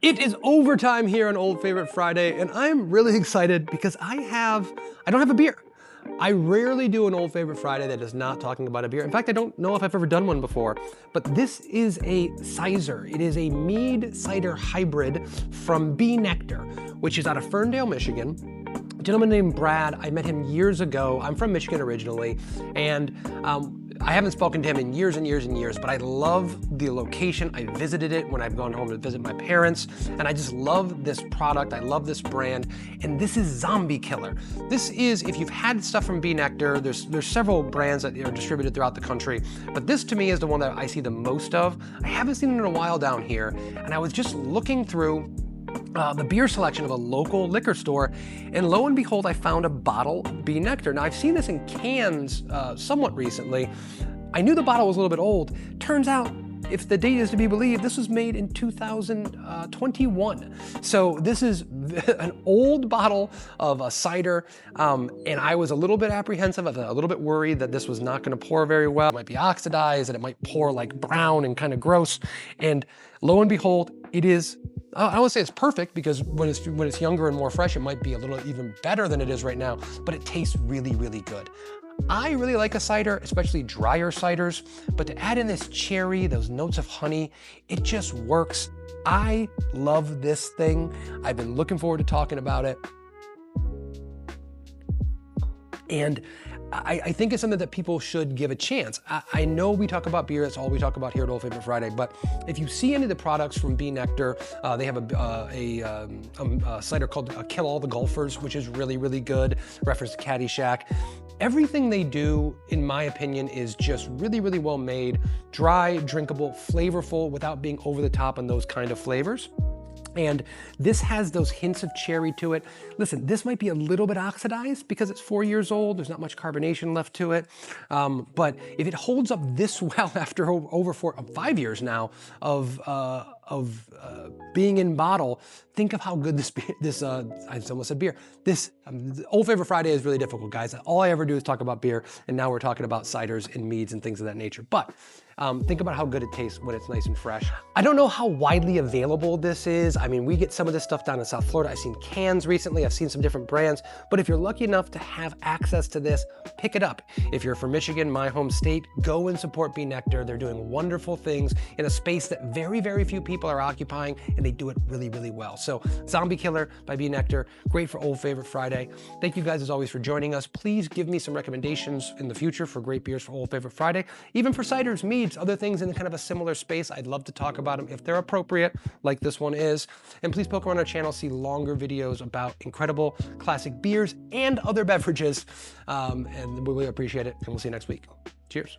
It is overtime here on Old Favorite Friday, and I'm really excited because I don't have a beer. I rarely do an Old Favorite Friday that is not talking about a beer. In fact, I don't know if I've ever done one before, but this is a cyser. It is a mead cider hybrid from Nektar, which is out of Ferndale, Michigan. A gentleman named Brad. I met him years ago. I'm from Michigan originally, and I haven't spoken to him in years and years and years, but I love the location. I visited it when I've gone home to visit my parents, and I just love this product. I love this brand, and this is Zombie Killer. This is, if you've had stuff from Nektar, there's several brands that are distributed throughout the country, but this to me is the one that I see the most of. I haven't seen it in a while down here, and I was just looking through the beer selection of a local liquor store, and lo and behold, I found a bottle of Nektar. Now, I've seen this in cans somewhat recently. I knew the bottle was a little bit old. Turns out, if the date is to be believed, this was made in 2021. So this is an old bottle of a cider, and I was a little bit apprehensive, a little bit worried that this was not gonna pour very well. It might be oxidized, and it might pour like brown and kind of gross. And lo and behold, it is, I don't want to say it's perfect, because when it's younger and more fresh, it might be a little even better than it is right now, but it tastes really, really good. I really like a cider, especially drier ciders, but to add in this cherry, those notes of honey, it just works. I love this thing. I've been looking forward to talking about it. And I think it's something that people should give a chance. I know we talk about beer, that's all we talk about here at Old Favorite Friday, but if you see any of the products from Nektar, they have a cider called Kill All the Golfers, which is really, really good, reference to Caddyshack. Everything they do, in my opinion, is just really, really well made, dry, drinkable, flavorful, without being over the top on those kind of flavors. And this has those hints of cherry to it. Listen, this might be a little bit oxidized because it's 4 years old. There's not much carbonation left to it. But if it holds up this well after over 5 years now of being in bottle, think of how good I almost said beer. This Old Favorite Friday is really difficult, guys. All I ever do is talk about beer, and now we're talking about ciders and meads and things of that nature. But think about how good it tastes when it's nice and fresh. I don't know how widely available this is. I mean, we get some of this stuff down in South Florida. I've seen cans recently. I've seen some different brands. But if you're lucky enough to have access to this, pick it up. If you're from Michigan, my home state, go and support Nektar. They're doing wonderful things in a space that very, very few people are occupying, and they do it really, really well. So Zombie Killer by Nektar, great for Old Favorite Friday. Thank you guys as always for joining us. Please give me some recommendations in the future for great beers for Old Favorite Friday, even for ciders, meads, other things in kind of a similar space. I'd love to talk about them if they're appropriate, like this one is. And please poke around our channel, see longer videos about incredible classic beers and other beverages. And we really appreciate it, and we'll see you next week. Cheers.